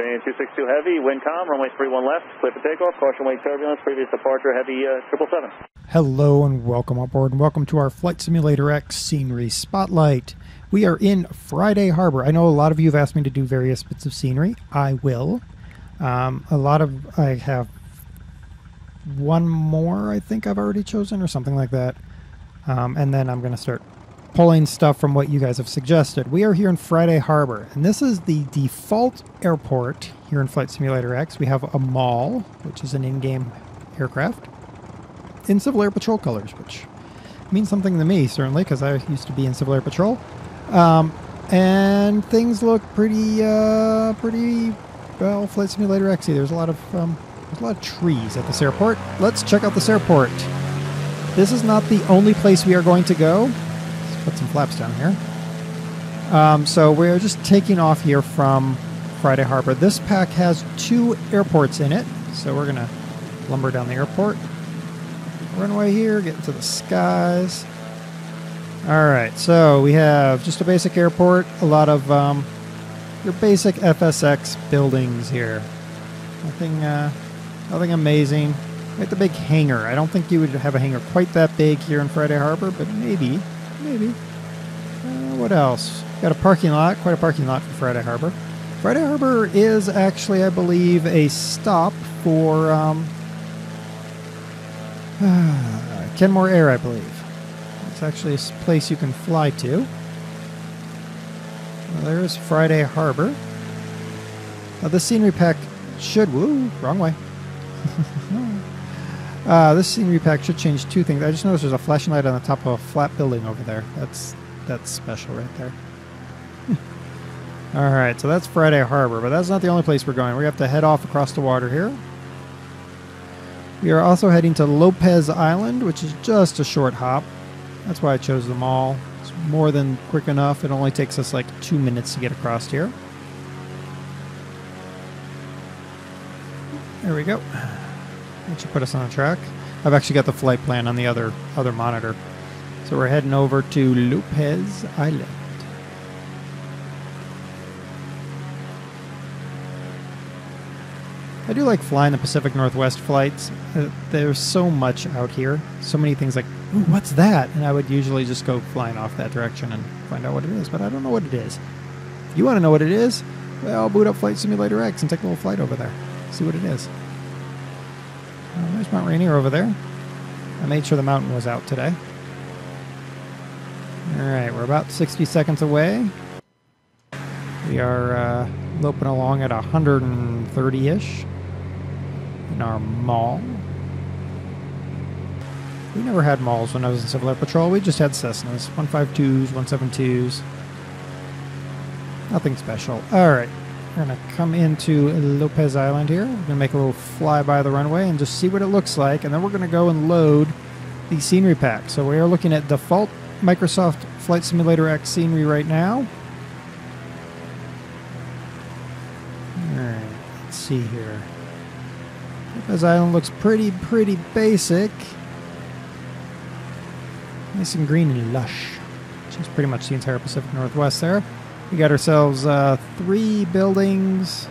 Train 262 Heavy, wind calm, runway 31 left, clear for takeoff, caution wake turbulence, previous departure, Heavy 777. Hello and welcome aboard, and welcome to our Flight Simulator X Scenery Spotlight. We are in Friday Harbor. I know a lot of you have asked me to do various bits of scenery. I will. I have one more I think I've already chosen or something like that. And then I'm going to start pulling stuff from what you guys have suggested. We are here in Friday Harbor, and this is the default airport here in Flight Simulator X. We have a mall, which is an in-game aircraft, in Civil Air Patrol colors, which means something to me, certainly, because I used to be in Civil Air Patrol. And things look pretty well, Flight Simulator X-y. There's a lot of trees at this airport. Let's check out this airport. This is not the only place we are going to go. Let's put some flaps down here. So we're just taking off here from Friday Harbor. This pack has 2 airports in it, so we're going to lumber down the airport. Runway here, get into the skies. Alright, so we have just a basic airport, a lot of your basic FSX buildings here. Nothing amazing. We have the big hangar. I don't think you would have a hangar quite that big here in Friday Harbor, but maybe. What else? Got a parking lot, quite a parking lot for Friday Harbor. Friday Harbor is actually, I believe, a stop for Kenmore Air, I believe. It's actually a place you can fly to. Well, there's Friday Harbor. Now, the scenery pack should... Woo, wrong way. This scenery pack should change 2 things. I just noticed there's a flashing light on the top of a flat building over there. That's special right there. Alright, so that's Friday Harbor, but that's not the only place we're going. We have to head off across the water here. We are also heading to Lopez Island, which is just a short hop. That's why I chose the mall. It's more than quick enough. It only takes us like 2 minutes to get across here. There we go. That should put us on a track. I've actually got the flight plan on the other monitor. So we're heading over to Lopez Island. I do like flying the Pacific Northwest flights. There's so much out here. So many things like, ooh, what's that? And I would usually just go flying off that direction and find out what it is, but I don't know what it is. If you want to know what it is, well, boot up Flight Simulator X and take a little flight over there. See what it is. There's Mount Rainier over there. I made sure the mountain was out today. Alright, we're about 60 seconds away. We are loping along at 130-ish in our mall. We never had malls when I was in Civil Air Patrol. We just had Cessnas, 152s, 172s. Nothing special. Alright. We're going to come into Lopez Island here. We're going to make a little flyby of the runway and just see what it looks like. And then we're going to go and load the scenery pack. So we are looking at default Microsoft Flight Simulator X scenery right now. Alright, let's see here. Lopez Island looks pretty basic. Nice and green and lush. Which is pretty much the entire Pacific Northwest there. We got ourselves 3 buildings,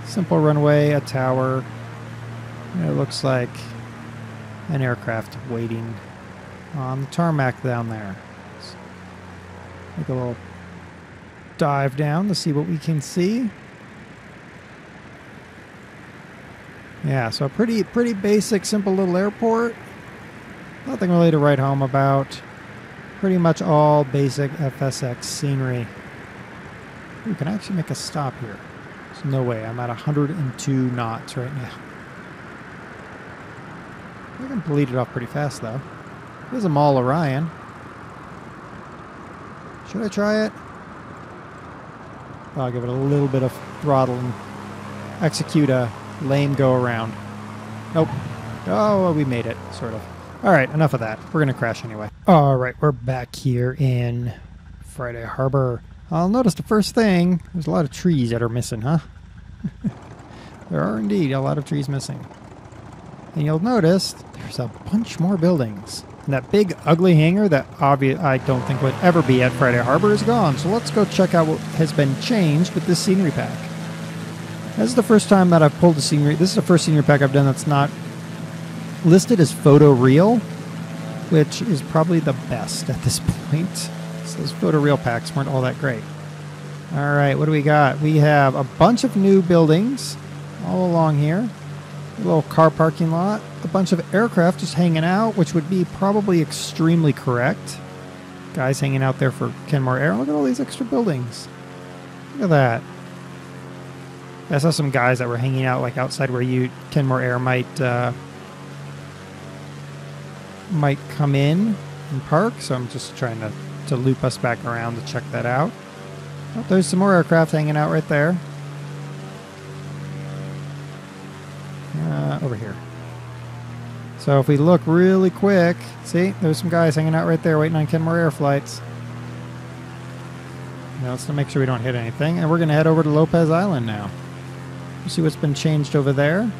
simple runway, a tower. It looks like an aircraft waiting on the tarmac down there. Let's make a little dive down to see what we can see. Yeah, so a pretty basic, simple little airport. Nothing really to write home about. Pretty much all basic FSX scenery. We can actually make a stop here. There's no way. I'm at 102 knots right now. I can bleed it off pretty fast, though. There's a Mall Orion. Should I try it? I'll give it a little bit of throttle and execute a lame go-around. Nope. Oh, we made it, sort of. Alright, enough of that. We're going to crash anyway. Alright, we're back here in Friday Harbor. I'll notice the first thing, there's a lot of trees that are missing, huh? There are indeed a lot of trees missing. And you'll notice there's a bunch more buildings. And that big ugly hangar that I don't think would ever be at Friday Harbor is gone. So let's go check out what has been changed with this scenery pack. This is the first time that I've pulled a scenery. This is the first scenery pack I've done that's not listed as photo real, which is probably the best at this point. So those photo real packs weren't all that great. All right, what do we got? We have a bunch of new buildings all along here. A little car parking lot. A bunch of aircraft just hanging out, which would be probably extremely correct. Guys hanging out there for Kenmore Air. Look at all these extra buildings. Look at that. I saw some guys that were hanging out like outside where Kenmore Air might come in and park. So I'm just trying to loop us back around to check that out. Oh, there's some more aircraft hanging out right there. Over here. So if we look really quick, see, there's some guys hanging out right there waiting on Kenmore Air flights. Now let's make sure we don't hit anything. And we're going to head over to Lopez Island now. See what's been changed over there.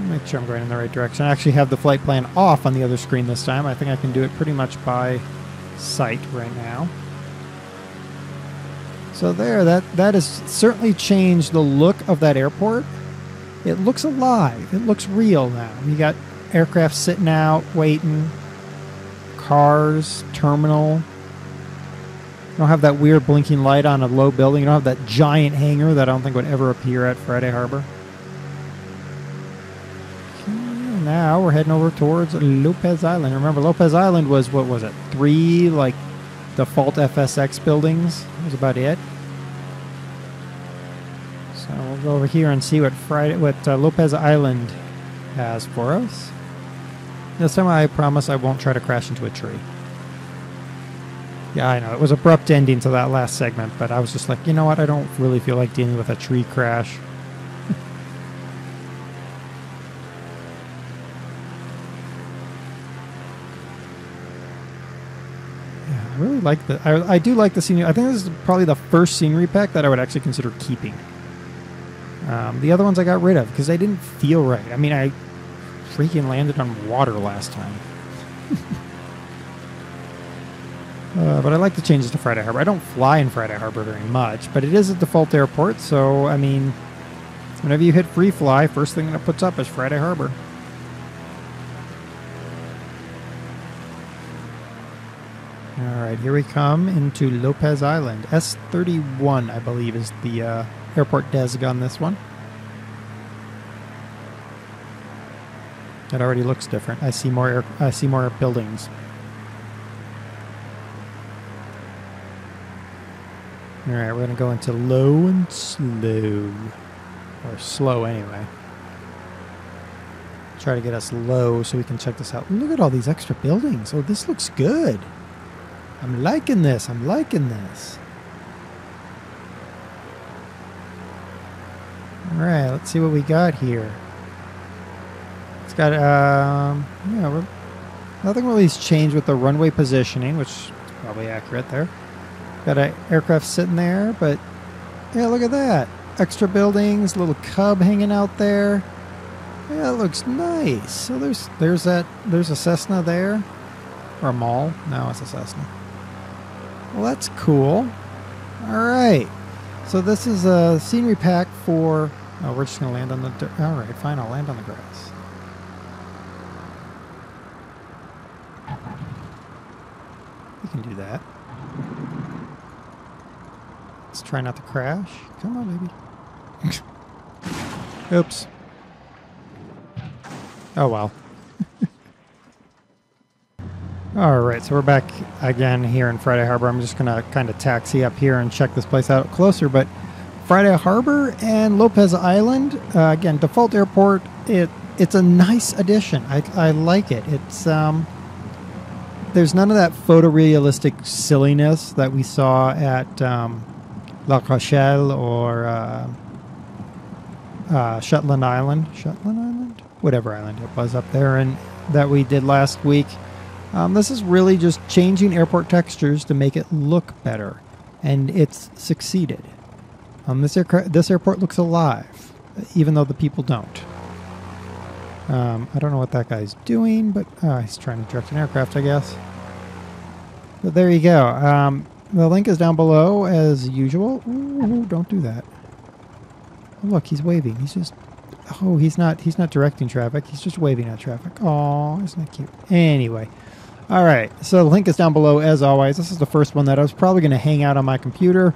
Make sure I'm going in the right direction. I actually have the flight plan off on the other screen this time. I think I can do it pretty much by sight right now. So there, that has certainly changed the look of that airport. It looks alive. It looks real now. You got aircraft sitting out, waiting, cars, terminal. You don't have that weird blinking light on a low building. You don't have that giant hangar that I don't think would ever appear at Friday Harbor. Okay, now we're heading over towards Lopez Island. Remember, Lopez Island was, what was it, 3 like default FSX buildings? That was about it. So we'll go over here and see what Lopez Island has for us. This time I promise I won't try to crash into a tree. Yeah, I know. It was abrupt ending to that last segment, but I was just like, you know what? I don't really feel like dealing with a tree crash. Yeah, I really like the... I do like the scenery. I think this is probably the first scenery pack that I would actually consider keeping. The other ones I got rid of because they didn't feel right. I mean, I freaking landed on water last time. But I like the changes to Friday Harbor. I don't fly in Friday Harbor very much, but it is a default airport, so, I mean, whenever you hit free fly, first thing that it puts up is Friday Harbor. Alright, here we come into Lopez Island. S31, I believe, is the airport desig on this one. It already looks different. I see more buildings. Alright, we're going to go into low and slow. Or slow anyway. Try to get us low so we can check this out. Look at all these extra buildings. Oh, this looks good. I'm liking this. I'm liking this. Alright, let's see what we got here. It's got, yeah, nothing really has changed with the runway positioning, which is probably accurate there. Got an aircraft sitting there, but yeah, look at that. Extra buildings, little cub hanging out there. Yeah, it looks nice. So there's a Cessna there. Or a mall. No, it's a Cessna. Well, that's cool. Alright. So this is a scenery pack for... Oh, we're just going to land on the dirt. Alright, fine, I'll land on the grass. We can do that. Let's try not to crash. Come on, baby. Oops. Oh, well. Alright, so we're back again here in Friday Harbor. I'm just going to kind of taxi up here and check this place out closer. But Friday Harbor and Lopez Island, again, default airport, it's a nice addition. I like it. It's there's none of that photorealistic silliness that we saw at La Rochelle or Shetland Island. Shetland Island? Whatever island it was up there and that we did last week. This is really just changing airport textures to make it look better. And it's succeeded. This airport looks alive, even though the people don't. I don't know what that guy's doing, but he's trying to direct an aircraft, I guess. But there you go. The link is down below as usual. Ooh, don't do that. Oh, look, he's waving. He's just... Oh, he's not directing traffic. He's just waving at traffic. Oh, isn't that cute? Anyway. All right. So the link is down below as always. This is the first one that I was probably going to hang out on my computer.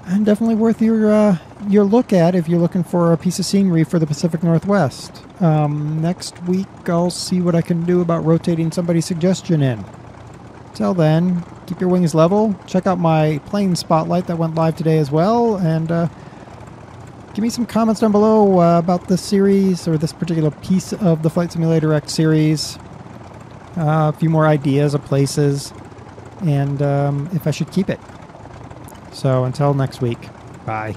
And definitely worth your look at if you're looking for a piece of scenery for the Pacific Northwest. Next week, I'll see what I can do about rotating somebody's suggestion in. Till then, keep your wings level. Check out my plane spotlight that went live today as well. And give me some comments down below about this series or this particular piece of the Flight Simulator X series. A few more ideas of places. And if I should keep it. So until next week, bye.